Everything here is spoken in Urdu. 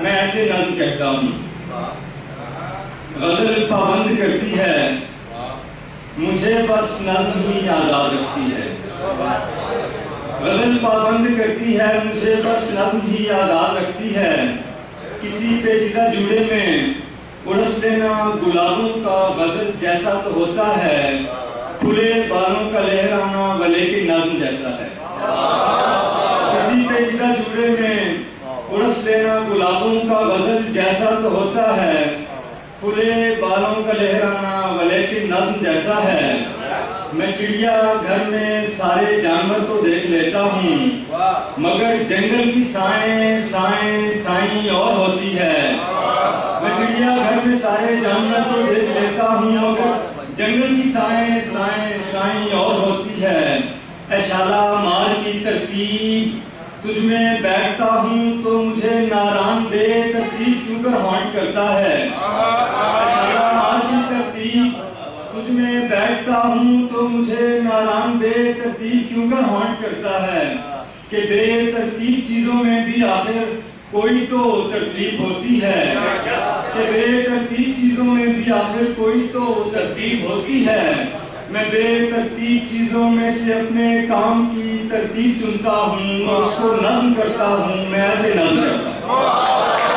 میں ایسے نظم کہتا ہوں. غزل پابند کرتی ہے مجھے بس نظم ہی آزاد رکھتی ہے. غزل پابند کرتی ہے مجھے بس نظم ہی آزاد رکھتی ہے. کسی پیچیدہ جوڑے میں اڑس لینا گلابوں کا غزل جیسا تو ہوتا ہے. کھلے بالوں کا لہرانا ولے کی نظم جیسا ہے. کسی پیچیدہ جوڑے میں اڑس لینا گلابوں کا غزل جیسا تو ہوتا ہے. کھلے بالوں کا لہرانا ولے کی نظم جیسا ہے. میں چڑیا گھر میں سارے جانور تو دیکھ لیتا ہوں مگر جنگل کی سائیں سائیں سائیں اور ہوتی ہے. میں چڑیا گھر میں سارے جانور تو دیکھ لیتا ہوں مگر جنگل کی سائیں سائیں سائیں اور ہوتی ہے. اے شالامار کی ترتیب تجھ میں بیٹھتا ہوں تو مجھے ناران بے ترتیب کیوں کر ہانٹ کرتا ہے. اے شالامار کی ترتیب تجھ میں بیٹھتا ہوں تو مجھے ناران بے ترتیب کیوں کر ہانٹ کرتا ہے. کہ بے ترتیب چیزوں میں بھی آخر کوئی تو ترتیب ہوتی ہے. کہ بے ترتیب چیزوں میں بھی آخر کوئی تو ترتیب ہوتی ہے. میں بے ترتیب چیزوں میں سے اپنے کام کی ترتیب چنتا ہوں اور اس کو نظم کرتا ہوں. میں ایسے نظم کرتا ہوں.